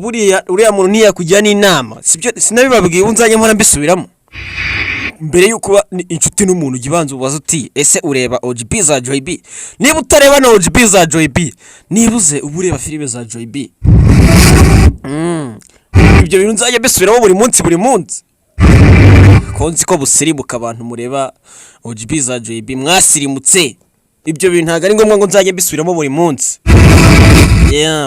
buriya uriya muntu ntiyakujya n'inama sibyo sinabibabwiye unzanye mpora mbisubiramo mbere yuko inshuti n'umuntu ugibanza ubaza uti ese ureba OGB za Joy B niba utareba na OGB za Joy B nibuze uba ureba filime za Joy B ibyo bintu nzajya mbisubiramo buri munsi konzi ko busirimuka abantu mureba OGB za Joy B mwasirimutse ibyo bintu ntago ari ngombwa ngo nzajye mbisubiramo buri munsi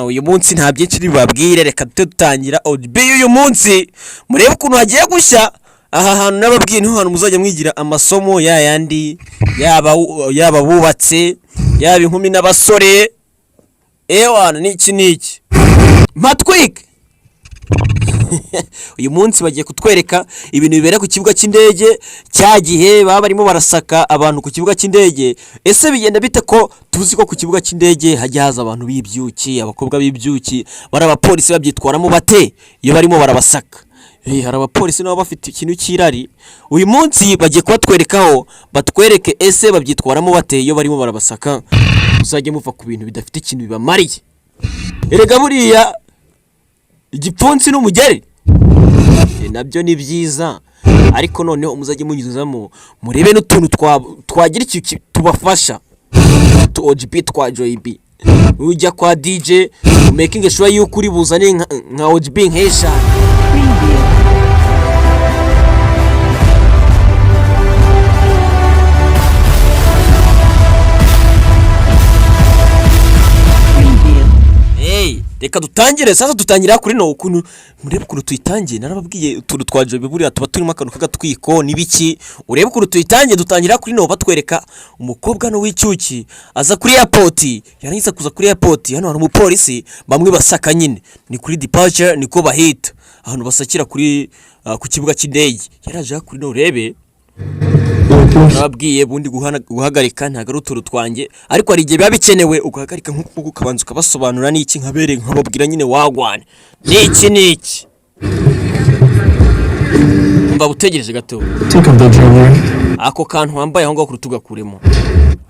uyu munsi nta byinshi bibabwire reka dutangira OGB uyu munsi murebe ukuntu hagiye gushya aha hantu nababwiye niho hantu muzajya mwigira amasomo yandi yaba bubatse yaba inkumi n'abasore ewana niki matwike uyu munsi bagiye kutwereka ibintu bibera ku kibuga cy'indege cyagihe baba barimo barasaka abantu ku kibuga cy'indege ese bigenda bite ko tuzi ko ku kibuga cy'indege hajya haza abantu bibyuki abakobwa bibyuki barabapolisi babyitwaramo bate iyo barimo barabasaka hari abapolisi nabo bafite ikintu cy'irari uyu munsi bagiye kubatwerekaho batwereke ese babyitwaramo bate iyo barimo barabasaka uzajye muva ku bintu bidafite ikintu bibamariye erega buriya igipfunsi n'umugeri nabyo ni byiza ariko noneho muzajye munyuzamo murebe n'utuntu twagira iki tubafasha tu OGB twa Joy B ujya kwa DJ making sure yuko uri buzane nka OGB nkesha reka dutangire sasa dutangira kuri no ukuntu murebe ukuntu tuyitangiye narababwiye utuntu twa Joy B buriya tuba turimo akantu kagatwiko nibiki urebe ukuntu tuyitangiye dutangira kuri no batwereka umukobwa no w'icyuki aza kuri airport yarangiza kuza kuri airport hano hari umupolisi bamwe basaka nyine ni kuri departure niko bahita ahantu basakira kuri ku kibuga cy'indege yaraje kuri no urebe nababwiye bundi guhagarika ntago ruturu twanjye ariko ari igihe biba bikenewe ugahagarika nkuko ukabanza ukabasobanura n'iki nkabere nkababwira nyine wagwane n'iki mba butegereje gato ako kantu wambaye aho ngaho ku rutuga kuremo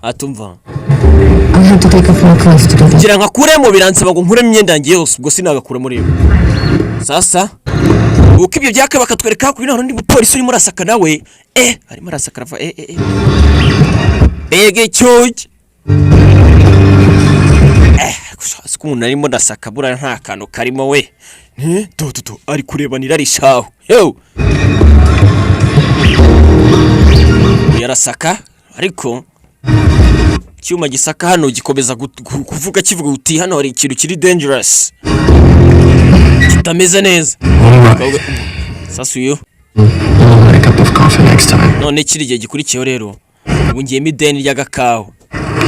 atumva kugira nkakuremo biransaba ngo nkuremo imyenda yanjye yose ubwo sinagakuremo rero sasa uko ibyo byaka bakatwereka kuri none ndi mupolisi urimo rasaka nawe arimo rasaka rava bege cyuge gushaka umuntu arimo ndasaka bura nta kantu karimo we to ari kurebanira rishaho yarasaka ariko cyuma gisaka hano gikomeza kuvuga kivuga uti hano hari ikintu kiri dangerous kitameze neza sasa uyu none kiri gihe gikurikiyeho rero ubu ngiyemo ideni ry'agakawa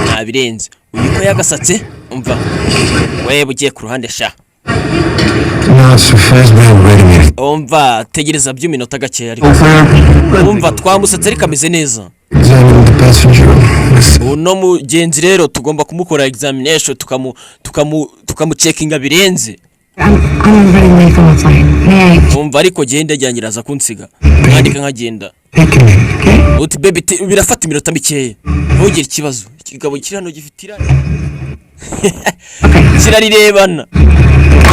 ntabirenze uyu ko yagasatse umva wewe ugiye ku ruhande sha umva tegereza by'iminota gakeya ariko umva twamusatse ariko ameze neza uno mugenzi rero tugomba kumukora examination tukamucekinga birenze umva ariko genda jyanyiraza kunsiga mwandika nkagenda uti baby birafata iminota mikeya ntugire ikibazo ikigabo kiri hano gifitira kirarirebana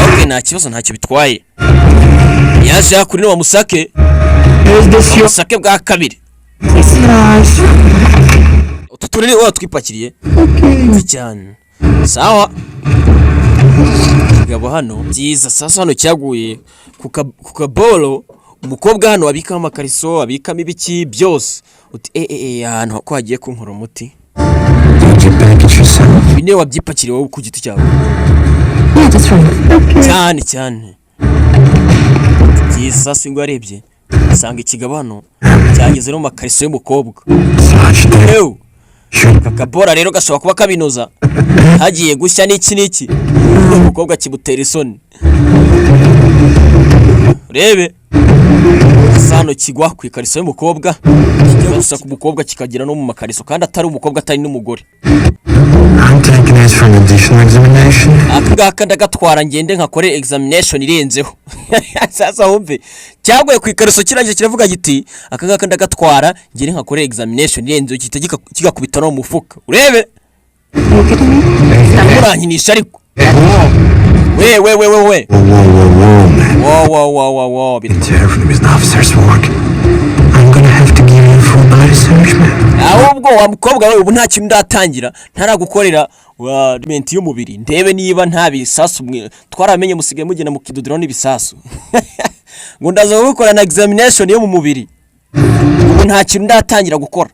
okay nta kibazo ntacyo bitwaye yaje kuri no musake bwa kabiri tuturere twipakiriye cyane sawa gabo hano byiza sasa hano cyaguye ku kabolo umukobwa hano abika amakariso abika ibiki byose uti hano ko hagiye kunkora umuti bine wabyipakiriye wowe ku giti cyawe cyane byiza sasa ngo arebye sanga ikigabo hano cyageze no makariso y'umukobwa kakabora rero gashobora kuba kabinoza hagiye gushya n'iki umukobwa kibutera isoni rebe sano kigwa ku ikariso y'umukobwa kijya gusa ku mukobwa kikagira no mu makariso kandi atari umukobwa atari n'umugore akagaka ndagatwara ngende nkakore examination irenzeho sasa wumve cyaguye ku ikariso kirangije kiravuga giti akagaka ndagatwara ngende nkakore examination irenzeho kigakubita no mu mufuka urebe ndamurankinisha ariko We. Whoa, man. Whoa. Everything is an officer's work. I'm gonna have to give you a full body search, man. Ahubwo wa mukobwa we ubu nta kintu ndatangira ntaragukorera wa ment y'umubiri ndebe niba nta bisasu twaramenye musigaye mugena mukidudiro n'ibisasu ngo ndaza gukora na examination yo mu mubiri ubu nta kintu ndatangira gukora.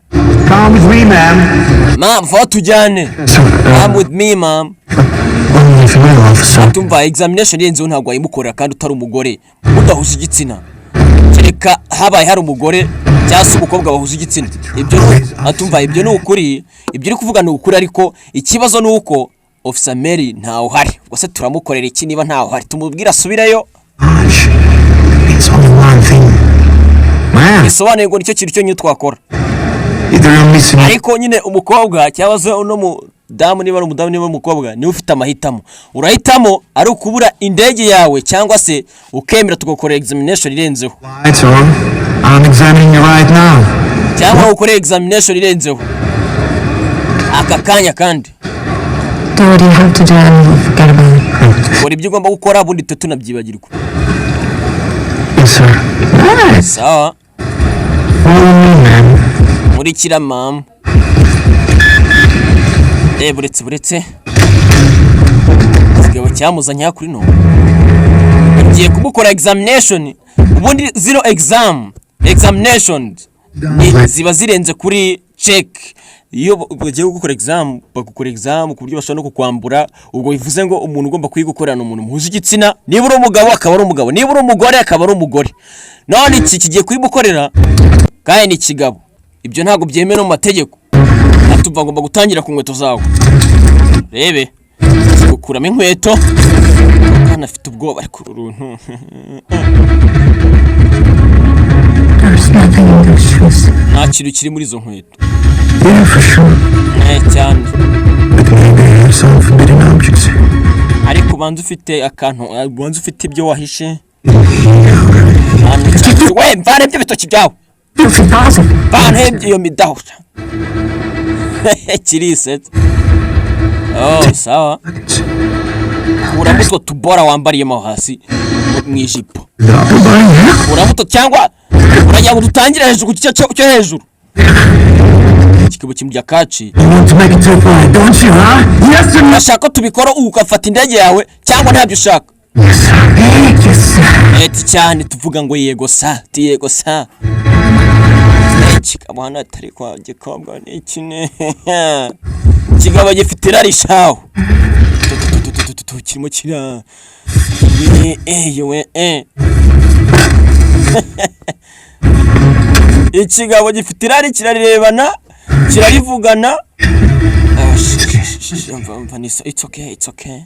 Come with me, ma'am. Va tujyane. Come with me, ma'am. Tumva examination yenze ntabwo ayimukorera kandi utari umugore udahuje igitsina. Kereka habaye hari umugore cyangwa umukobwa bahuje igitsina. Ibyo atumva ibyo ni ukuri, ibyo uri kuvuga ni ukuri, ariko ikibazo ni uko Officer Mary ntawe uhari. Ubwo se turamukorera iki niba ntawe uhari? Tumubwira asubirayo. It's only one thing. Bisobanuye ngo nicyo kintu cyo twakora. Ariko nyine umukobwa cyangwa se uno mudamu niba ari umudamu niba umukobwa niwe ufite amahitamo. Urahitamo ari ukubura indege yawe cyangwa se ukemera tugakora examination irenzeho. I'm examining you right now. Cyangwa ukore examination irenzeho aka kanya kandi. Do what you have to do and forget about it. Kora ibyo ugomba gukora bundi tunabyibagirwa. Yes, sir. Nice. Sawa. Man. Murikira mama. Buretse. Sigabo cyamuzanya kuri no. Ugiye kumukora examination. Ubundi zero examinations. Ziba zirenze kuri check. Iyo ugiye gukora exam bakukora exam ku buryo bashobora no kukwambura, ubwo bivuze ngo umuntu ugomba kwigokorana umuntu muhuje igitsina, niba uri umugabo akaba ari umugabo, niba uri umugore akaba ari umugore. None iki kigiye kwimukorera kandi ni kigabo. Ibyo ntago byemewe mu mategeko. Atuva ngomba gutangira ku nkweto zawe. Rebe gukuramo inkweto kana afite ubwoba ari ku runtu. There's nothing in those shoes. Nta kintu kiri muri izo nkweto. Yeah, for sure. Cyane. But maybe I have some forbidden objects. Ariko banze ufite akantu, banze ufite ibyo wahishe. We mvane ibyo bitoki byawe. Bane ibyo midaho. Kirise. Oh, sawa. Uramuto tubora wambariyemo hasi mu ijipo. Uramuto cyangwa urajya ngo dutangire hejuru ku gice cyo hejuru. Kikabo kimujya kaci. Nashaka tubikora ukafata indege yawe cyangwa ntabyo ushaka. Eti cyane tuvuga ngo yego sa, yego sa. Kikabo hano atari kwa gikobwa n'ikine. Kigabo gifite rarishaho. Kirimo kira. Yewe. Ikigabo gifite irari kirarebana, kirarivugana. It's okay.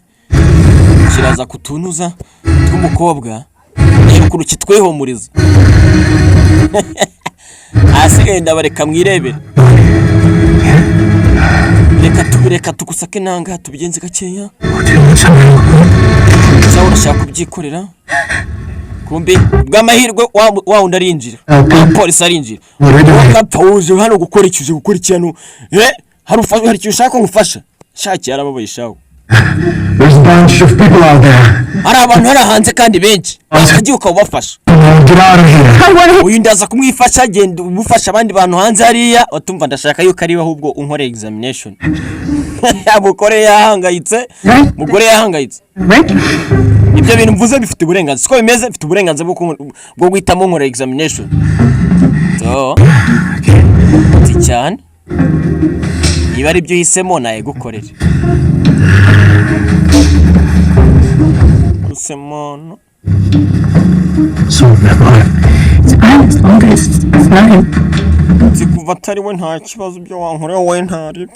Kiraza kutunuza tw'umukobwa. Rero kuru kitwehomuriza. Asigaye ndabareka mwirebe. Reka tugusake nanga tubigenze gakeya. Sawa urashaka kubyikorera? Kumbe bw'amahirwe wa undi arinjira. Polisi arinjira. Pause hano gukora icyuje gukora ikintu. Hari icyo ushaka ngufasha. Shaki yarababaye shawo. There's a bunch of people out there. Hari abantu hari hanze kandi benshi. Agiye ukabafasha. Get out of here. Uyu ndaza kumwifasha genda umufasha abandi bantu hanze hariya. Watumva ndashaka yuko ari we ahubwo unkore examination. Mugore yahangayitse. Mugore yahangayitse. Ibyo bintu mvuze bifite uburenganzira. Siko bimeze bifite uburenganzira bwo guhitamo nkora examination. So. Cyane. Niba ari byo hisemo naye gukorera. Usemono. So It's fine as long as it's fine. Zikuva atari we nta kibazo byo wankorera wowe ntari.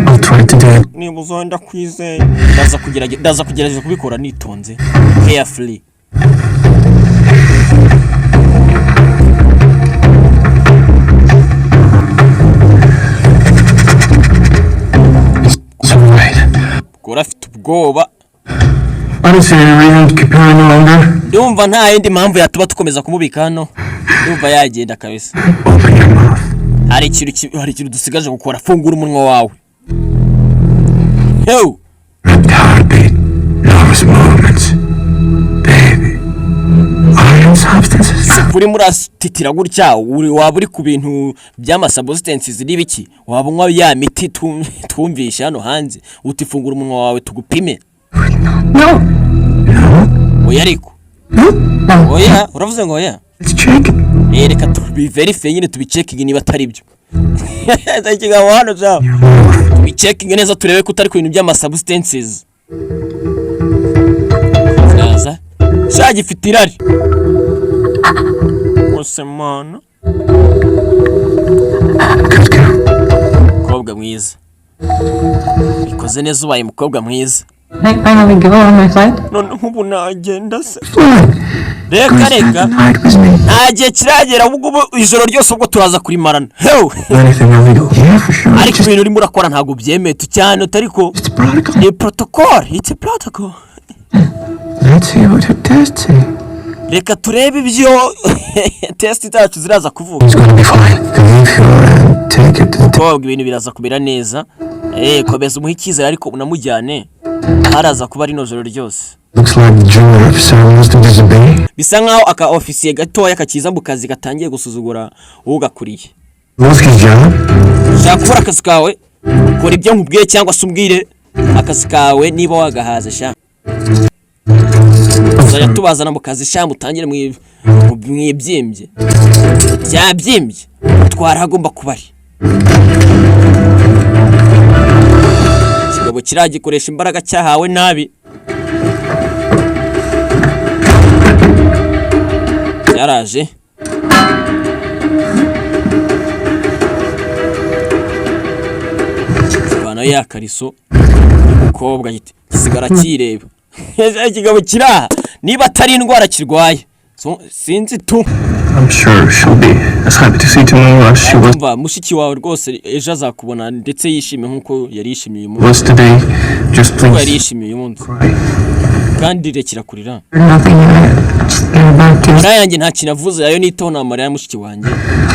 I'll try to do it. Niba uzonda kwizeye ndaza kugerageza kubikora nitonze. Carefully. Kora afite ubwoba. I don't see any reason to keep her no longer. Ndumva nta yindi mpamvu yatuba tukomeza kumubika hano. Ndumva yagenda kabisa. Open your mouth. Hari ikintu dusigaje gukora. Fungura umunwa wawe. Yo. heartbeat, nervous movements. Baby, iron substances. kuri muratitira gutya waba uri ku bintu by'amasubstances n'ibiki waba unywa ya miti twumvisha hano hanze utifungura umunwa wawe tugupime No. oya ariko No. oya uravuze ngo oya Let's check it. reka tubiverifye nyine tubicekinge niba atari byo ndakigabo hano cyawe tubicekinge neza turebe ko utari ku bintu by'amasubstances zaza shagifite irari Osemana Good girl. mukobwa mwiza ikoze neza ubaye mukobwa mwiza I finally go on my flight. none nk'ubu nagenda se Fine. reka Spend reka the night with me. nta gihe kiragera ubwo ijoro ryose ubwo turaza kurimarana hewe Anything illegal? Yeah, for sure. ariko ibintu urimo urakora ntabwo byemeye cyane utariko It's protocol. ni protocol it's protocol Let's see what her test say. reka turebe ibyo test zacu ziraza kuvuga It's gonna be fine. Leave her and take it to the mukobwa ibintu biraza kumera neza komeza umuhe icyizere ariko unamujyane haraza kuba ari joro ryose Looks like the junior officer wants to disobey. bisa nkaho aka ofisiye gatoya kakiza mu kazi gatangiye gusuzugura ugakuriye What's his job? ushaka kubura akazi kawe kora ibyo nkubwiye cyangwa se umbwire akazi kawe niba wagahaze sha uzajya tubazana mu kazi sha mutangire mwibyimbye byabyimbye twara hagomba kuba ari ikigabo kiragikoresha imbaraga cyahawe nabi yaraje kivanaho ya kariso umukobwa gisigara kireba ikigabo kiraha niba atari indwara kirwaye sinzi tu I'm sure she'll be as happy to see tomorrow as she umva mushiki wawe rwose ejo azakubona ndetse yishimiye nk'uko yari yishimiye uyu munsi was today. Just kuko yari please yishimiye uyu munsi cry. kandi rekera kurira Nothing. Just get about to. mariya yanjye nta kintu avuze ayo nitaho ni amarira ya mushiki wanjye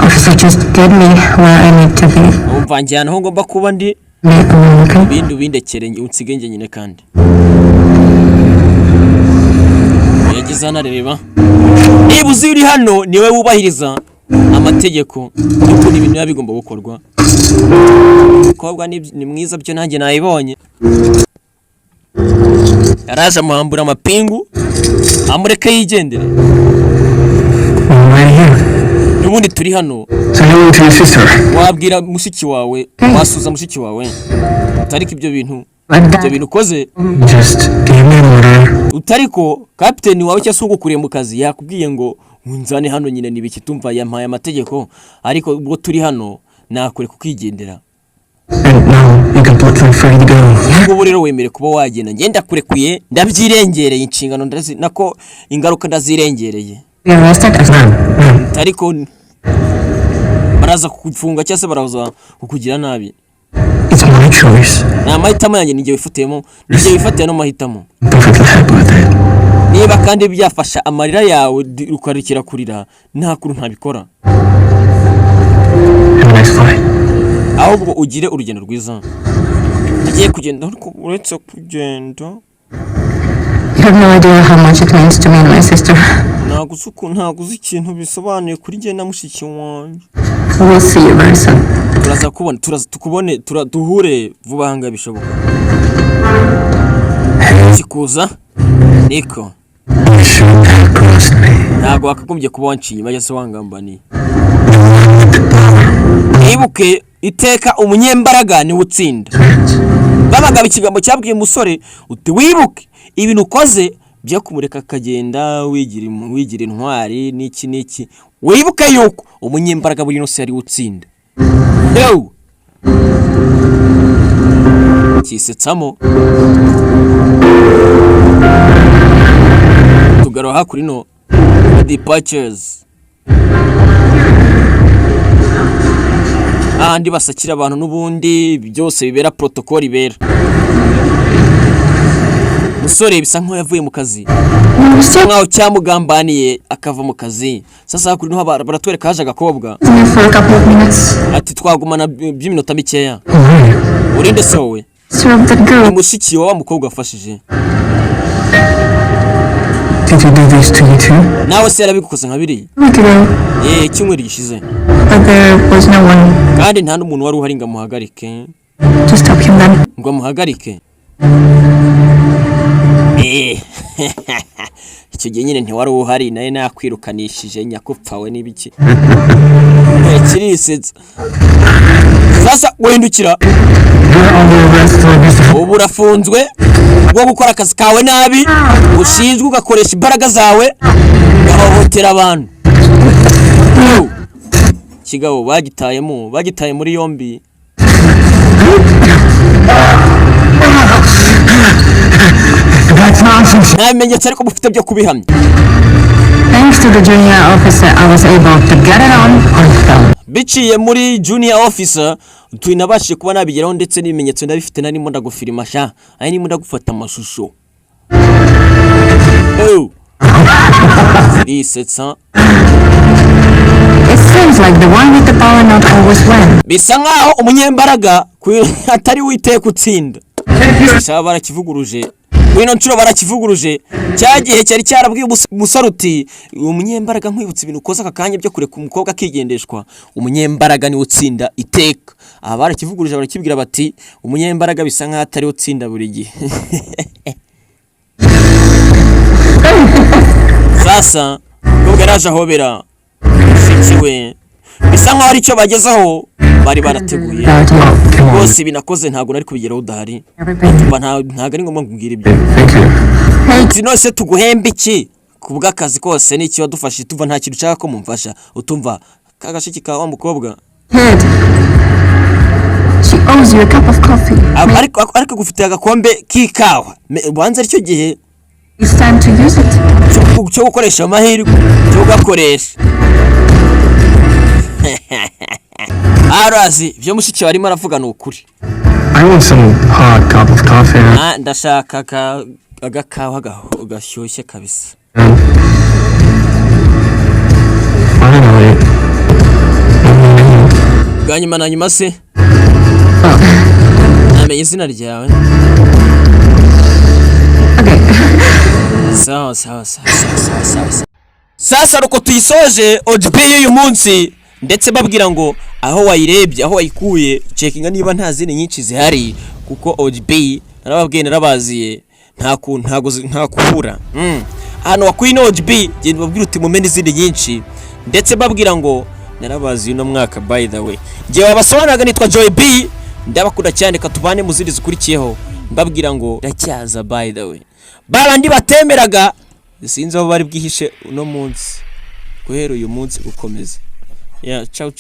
Officer, just get me where I need to be. umva njyana aho ngomba kuba ndi Leave me alone, okay? ibindi ubindekere unsige njye nyine kandi yagize hano areba niba uzi uri hano niwe wubahiriza amategeko y'ukuntu ibintu biba bigomba gukorwa umukobwa ni mwiza byo nanjye nayibonye yaraje amuhambura amapingu amureke yigendere I'm right here. n'ubundi turi hano Say hello to your sister. wabwira mushiki wawe wasuza mushiki wawe utariko ibyo bintu ukoze Just give me an order. utariko kapiteni wawe cyangwa se ugukuriye mu kazi yakubwiye ngo nzane hano nyine nibiki tumva yampaye amategeko ariko ubwo turi hano nakure kukigendera And now you can put them free to go. ubwo rero wemere kuba wagenda ngenda kurekuye ndabyirengereye inshingano nako ingaruka ndazirengereye Be arrested as Ma'am, ariko baraza kugufunga cyangwa se baraza kukugira nabi it's my choice. ni amahitamo yanjye n'igihe wifutiyemo n'igihe wifatiye no mahitamo I'm perfectly happy with it. niba kandi byafasha amarira yawe ukarikira kurira nta kuntu ntabikora Have a nice flight. ahubwo ugire urugendo rwiza agiye kugenda ariko uretse kugenda You have no idea how much it means to me and my sister. ntabwo uzi ikintu bisobanuye kuri njye na mushiki wanjye We'll see you very soon. turaza tukubone duhure vuba hanga bishoboka kikuza niko You shouldn't have crossed me. ntabwo wakagombye kuba wanciye inyuma se wangambaniye The one with the power. nibuke iteka umunyembaraga niwe utsinda Friends. babagaba ikigambo cyabwiye umusore uti wibuke ibintu ukoze byo kumureka akagenda wigira intwari n'iki wibuke yuko umunyembaraga buri wese yari utsinda yo kisetsamo tugaro hakuri no departures ahandi basakira abantu n'ubundi byose bibera protocol ibera musore bisa nkaho yavuye mu kazi nkaho cyamugambaniye akava mu kazi sasa hakuri no baratwereka haje agakobwa For a couple of minutes. ati twagumana by'iminota mikeya Who are you? urinde se wowe Sister of that girl. mushiki wa mukobwa wafashije. Did he do this to you too? Nawe se yarabikoze nka biri. A week ago, Icyumweru gishize. but there was no one Kandi nta n'umuntu wari uhari ngo amuhagarike. to stop him then. Ngo amuhagarike. Icyo gihe nyine ntiwari uhari naye nakwirukanishije nyakupfawe n'ibiki. Kirisetsa. Sasa guhindukira. Ubu urafunzwe bwo gukora akazi kawe nabi, ushinzwe ugakoresha imbaraga zawe ugahohotera abantu. Kigabo bagitaye muri yombi. That's nonsense. Nta bimenyetso ariko mufite byo kubihamya. Thanks to the junior officer, I was able to get it on film. Biciye muri junior officer twinabashije kuba nabigeraho ndetse n'ibimenyetso ndabifite narimo ndagufirima sha ari nimo ndagufata amashusho. Sirisetsa. It seems like the one with the power not always win. Bisa nkaho umunyembaraga atari witeye kutsinda. Sha barakivuguruje. Wino ncuro barakivuguruje. Cyagihe cyari cyarabwiye umusore uti umunyembaraga nkwibutsa ibintu ukoza akakanya byo kure ku mukobwa akigendeshwa. Umunyembaraga ni utsinda iteka. Aba barakivuguruje barakibwira bati umunyembaraga bisa nkaho atari utsinda buri gihe. Sasa ubwo yaraje ahobera shikiwe. Bisa nkaho ari cyo bagezaho bari barateguye. Bose binakoze ntago nari kubigeraho udahari. Ntago ari ngombwa ngubwira ibyo. Thank you. None se tuguhemba iki kubwa akazi kose n'iki wadufashije tuva nta kintu cyaka ko mumfasha utumva kagashiki ka wa mukobwa. Kid, she owes you a cup of coffee. Ariko gufite agakombe k'ikawa. Banza aricyo gihe It's time to use it. cyo gukoresha amahirwe cyo gakoresha. Arazi byo mushiki barimo aravuga n'ukuri. I want some hot cup of coffee. Ndashaka agakawa gashyushye kabisa. Finally. Ganyuma na nyuma se. Namenye izina ryawe. Okay. Sawa. Sasa ruko tuyisoje OGP y'uyu munsi ndetse babwira ngo aho wayirebye aho wayikuye checkinga niba nta zindi nyinshi zihari kuko OGP narababwiye narabaziye nta kubura. Hano wakuye OGP genda babwira uti mumenye izindi nyinshi ndetse babwira ngo narabaziye no mwaka by the way. Ngiye wabasobanuraga nitwa Joy B ndabakunda cyane katubane mu zindi zikurikiyeho mbabwira ngo racyaza by the way. Babandi batemeraga sinzi aho bari bwihishe uno munsi guhera uyu munsi ukomeze. Ciao.